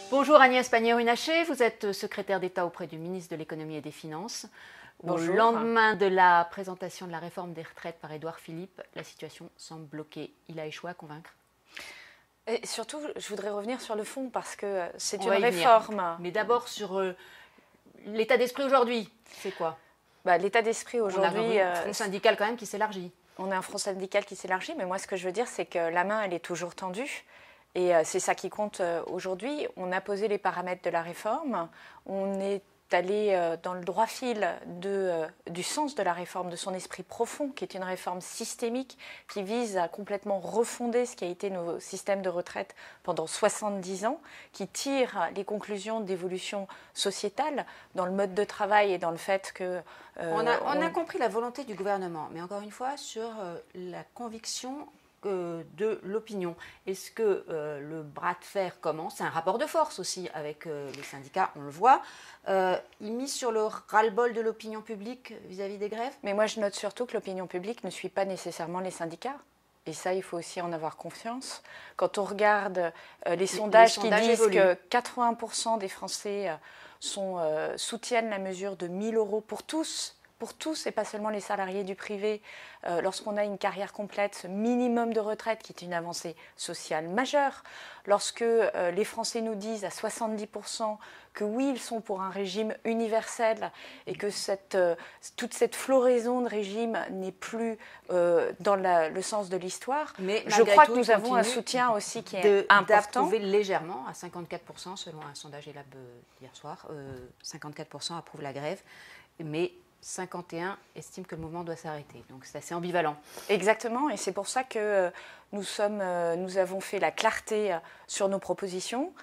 Bonjour Agnès Pannier-Runacher, vous êtes secrétaire d'État auprès du ministre de l'Économie et des Finances. Bonjour. Au lendemain de la présentation de la réforme des retraites par Édouard Philippe, la situation semble bloquée. Il a échoué à convaincre. Et surtout, je voudrais revenir sur le fond parce que c'est une réforme. réforme. Mais d'abord sur l'état d'esprit aujourd'hui, c'est quoi? L'état d'esprit aujourd'hui... On a un front syndical quand même qui s'élargit. On a un front syndical qui s'élargit, mais moi ce que je veux dire c'est que la main elle est toujours tendue. Et c'est ça qui compte aujourd'hui. On a posé les paramètres de la réforme. On est allé dans le droit fil du sens de la réforme, de son esprit profond, qui est une réforme systémique qui vise à complètement refonder ce qui a été nos systèmes de retraite pendant 70 ans, qui tire les conclusions d'évolution sociétale dans le mode de travail et dans le fait que... On a compris la volonté du gouvernement, mais encore une fois, sur la conviction de l'opinion. Est-ce que le bras de fer commence? C'est un rapport de force aussi avec les syndicats, on le voit. Il mise sur le ras-le-bol de l'opinion publique vis-à-vis des grèves? Mais moi, je note surtout que l'opinion publique ne suit pas nécessairement les syndicats. Et ça, il faut aussi en avoir confiance. Quand on regarde les sondages qui disent évoluent. Que 80% des Français soutiennent la mesure de 1 000 € pour tous, et pas seulement les salariés du privé, lorsqu'on a une carrière complète, ce minimum de retraite qui est une avancée sociale majeure, lorsque les Français nous disent à 70% que oui, ils sont pour un régime universel et que toute cette floraison de régimes n'est plus dans le sens de l'histoire, mais je crois que nous avons un soutien aussi qui est important. D'approuver légèrement à 54%, selon un sondage Elab hier soir, 54% approuvent la grève, mais 51 estiment que le mouvement doit s'arrêter. Donc c'est assez ambivalent. Exactement, et c'est pour ça que nous avons fait la clarté sur nos propositions.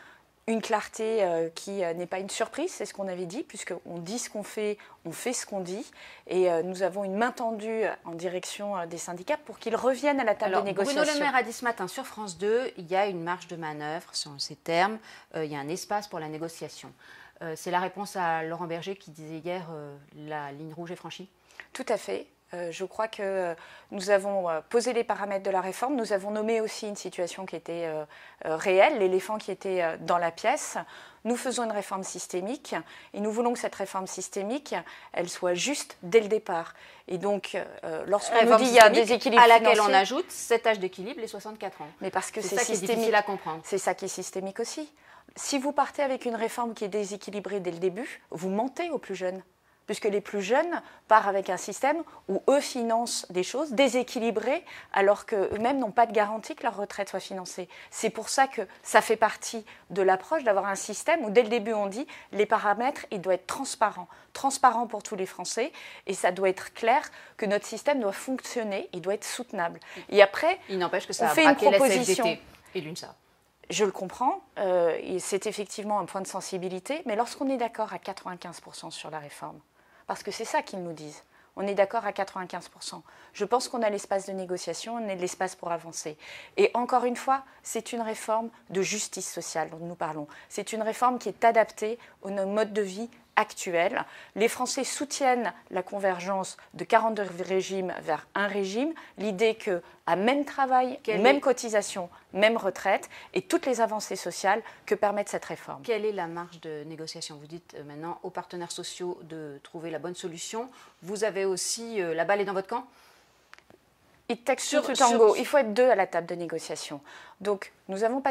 Une clarté qui n'est pas une surprise, c'est ce qu'on avait dit, puisqu'on dit ce qu'on fait, on fait ce qu'on dit. Et nous avons une main tendue en direction des syndicats pour qu'ils reviennent à la table de négociation. Bruno Le Maire a dit ce matin sur France 2, il y a une marge de manœuvre, selon ces termes, il y a un espace pour la négociation. C'est la réponse à Laurent Berger qui disait hier la ligne rouge est franchie? Tout à fait. Je crois que nous avons posé les paramètres de la réforme. Nous avons nommé aussi une situation qui était réelle, l'éléphant qui était dans la pièce. Nous faisons une réforme systémique et nous voulons que cette réforme systémique, elle soit juste dès le départ. Et donc, lorsqu'on nous dit qu'il y a un déséquilibre à laquelle on ajoute cet âge d'équilibre, les 64 ans. Mais parce que c'est ça qui est difficile à comprendre. C'est ça qui est systémique aussi. Si vous partez avec une réforme qui est déséquilibrée dès le début, vous mentez aux plus jeunes. Puisque les plus jeunes partent avec un système où eux financent des choses déséquilibrées alors qu'eux-mêmes n'ont pas de garantie que leur retraite soit financée. C'est pour ça que ça fait partie de l'approche d'avoir un système où dès le début on dit les paramètres, il doit être transparent pour tous les Français et ça doit être clair que notre système doit fonctionner, il doit être soutenable. Et après, il n'empêche que ça on a fait une braqué proposition. la CFDT et l'UNSA. Je le comprends, c'est effectivement un point de sensibilité, mais lorsqu'on est d'accord à 95% sur la réforme, parce que c'est ça qu'ils nous disent, on est d'accord à 95%. Je pense qu'on a l'espace de négociation, on a l'espace pour avancer. Et encore une fois, c'est une réforme de justice sociale dont nous parlons. C'est une réforme qui est adaptée au mode de vie actuel. Les Français soutiennent la convergence de 42 régimes vers un régime, l'idée qu'à même travail, même cotisation, même retraite, et toutes les avancées sociales que permet cette réforme. Quelle est la marge de négociation? Vous dites maintenant aux partenaires sociaux de trouver la bonne solution. Vous avez aussi la balle est dans votre camp? It takes two to tango. Il faut être deux à la table de négociation. Donc, nous avons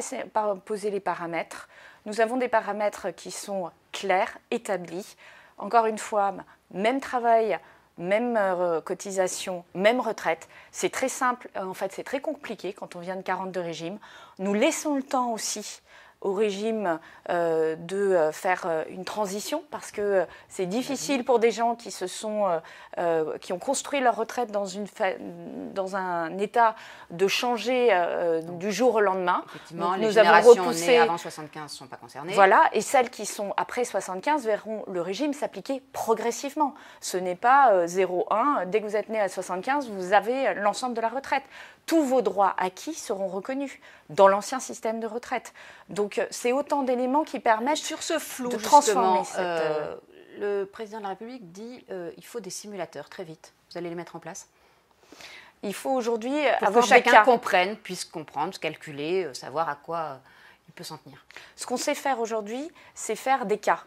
posé les paramètres. Nous avons des paramètres qui sont clairs, établis. Encore une fois, même travail, même cotisation, même retraite. C'est très simple, en fait c'est très compliqué quand on vient de 42 régimes. Nous laissons le temps aussi au régime de faire une transition parce que c'est difficile pour des gens qui qui ont construit leur retraite dans un état de changer du jour au lendemain. Effectivement, les générations nées avant 75 ne sont pas concernées. Voilà, et celles qui sont après 75 verront le régime s'appliquer progressivement. Ce n'est pas 0,1, dès que vous êtes né à 75, vous avez l'ensemble de la retraite. Tous vos droits acquis seront reconnus dans l'ancien système de retraite. Donc c'est autant d'éléments qui permettent sur ce flou, de transformer le président de la République dit qu'il faut des simulateurs très vite. Vous allez les mettre en place? Il faut aujourd'hui pour avoir que chacun des cas. comprenne, puisse comprendre, calculer, savoir à quoi il peut s'en tenir. Ce qu'on sait faire aujourd'hui, c'est faire des cas.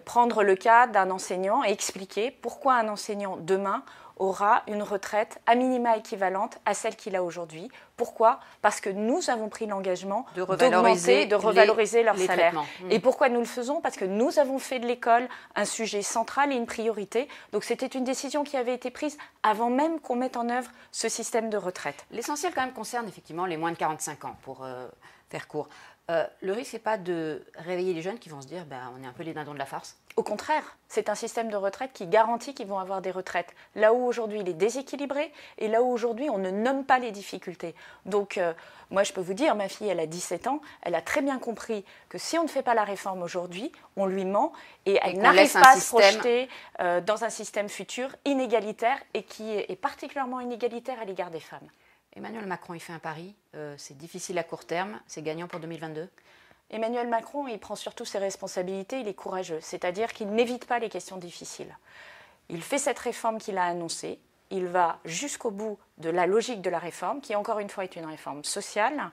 Prendre le cas d'un enseignant et expliquer pourquoi un enseignant demain aura une retraite à minima équivalente à celle qu'il a aujourd'hui. Pourquoi ? Parce que nous avons pris l'engagement de revaloriser leur salaire. Et pourquoi nous le faisons ? Parce que nous avons fait de l'école un sujet central et une priorité. Donc c'était une décision qui avait été prise avant même qu'on mette en œuvre ce système de retraite. L'essentiel quand même concerne effectivement les moins de 45 ans, pour faire court. Le risque, ce n'est pas de réveiller les jeunes qui vont se dire on est un peu les dindons de la farce. Au contraire, c'est un système de retraite qui garantit qu'ils vont avoir des retraites. Là où aujourd'hui il est déséquilibré et là où aujourd'hui on ne nomme pas les difficultés. Donc moi je peux vous dire, ma fille elle a 17 ans, elle a très bien compris que si on ne fait pas la réforme aujourd'hui, on lui ment et elle n'arrive pas à se projeter dans un système futur inégalitaire et qui est particulièrement inégalitaire à l'égard des femmes. Emmanuel Macron, il fait un pari, c'est difficile à court terme, c'est gagnant pour 2022 ? Emmanuel Macron, il prend surtout ses responsabilités, il est courageux, c'est-à-dire qu'il n'évite pas les questions difficiles. Il fait cette réforme qu'il a annoncée, il va jusqu'au bout de la logique de la réforme, qui encore une fois est une réforme sociale,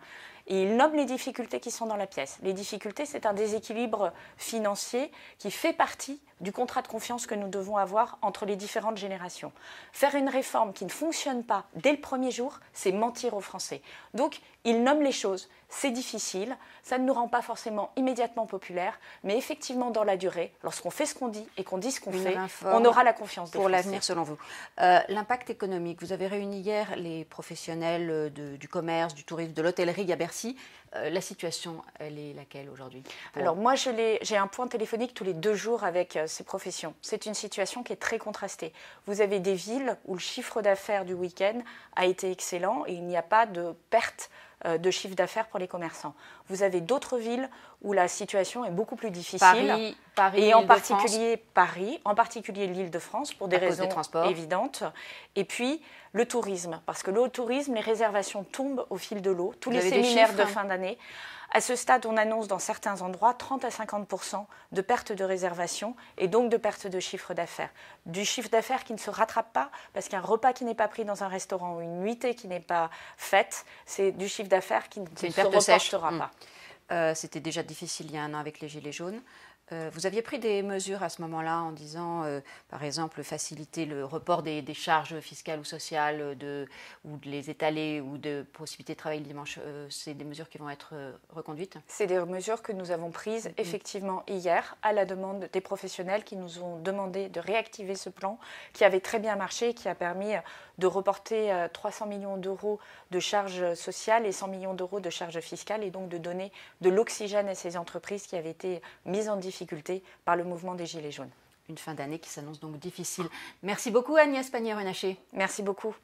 et il nomme les difficultés qui sont dans la pièce. Les difficultés, c'est un déséquilibre financier qui fait partie du contrat de confiance que nous devons avoir entre les différentes générations. Faire une réforme qui ne fonctionne pas dès le premier jour, c'est mentir aux Français. Donc, il nomme les choses. C'est difficile, ça ne nous rend pas forcément immédiatement populaires, mais effectivement, dans la durée, lorsqu'on fait ce qu'on dit et qu'on dit ce qu'on fait, on aura la confiance des Français. Pour l'avenir, selon vous. L'impact économique, vous avez réuni hier les professionnels du commerce, du tourisme, de l'hôtellerie à Bercy. La situation, elle est laquelle aujourd'hui ? Alors moi, j'ai un point téléphonique tous les 2 jours avec ces professions. C'est une situation qui est très contrastée. Vous avez des villes où le chiffre d'affaires du week-end a été excellent et il n'y a pas de perte de chiffre d'affaires pour les commerçants. Vous avez d'autres villes où la situation est beaucoup plus difficile. Paris et en particulier Paris, en particulier l'Île-de-France, pour des raisons évidentes. Et puis le tourisme, parce que le tourisme, les réservations tombent au fil de l'eau. Tous les séminaires de fin d'année. À ce stade, on annonce dans certains endroits 30 à 50% de perte de réservation et donc de perte de chiffre d'affaires. Du chiffre d'affaires qui ne se rattrape pas parce qu'un repas qui n'est pas pris dans un restaurant ou une nuitée qui n'est pas faite, c'est du chiffre d'affaires qui ne se reportera pas. C'était déjà difficile il y a 1 an avec les Gilets jaunes. Vous aviez pris des mesures à ce moment-là en disant, par exemple, faciliter le report des charges fiscales ou sociales ou de les étaler ou de possibilité de travailler le dimanche. C'est des mesures qui vont être reconduites ? C'est des mesures que nous avons prises effectivement hier à la demande des professionnels qui nous ont demandé de réactiver ce plan qui avait très bien marché et qui a permis de reporter 300 millions d'euros de charges sociales et 100 millions d'euros de charges fiscales et donc de donner de l'oxygène à ces entreprises qui avaient été mises en difficulté par le mouvement des Gilets jaunes. Une fin d'année qui s'annonce donc difficile. Merci beaucoup Agnès Pannier-Runacher. Merci beaucoup.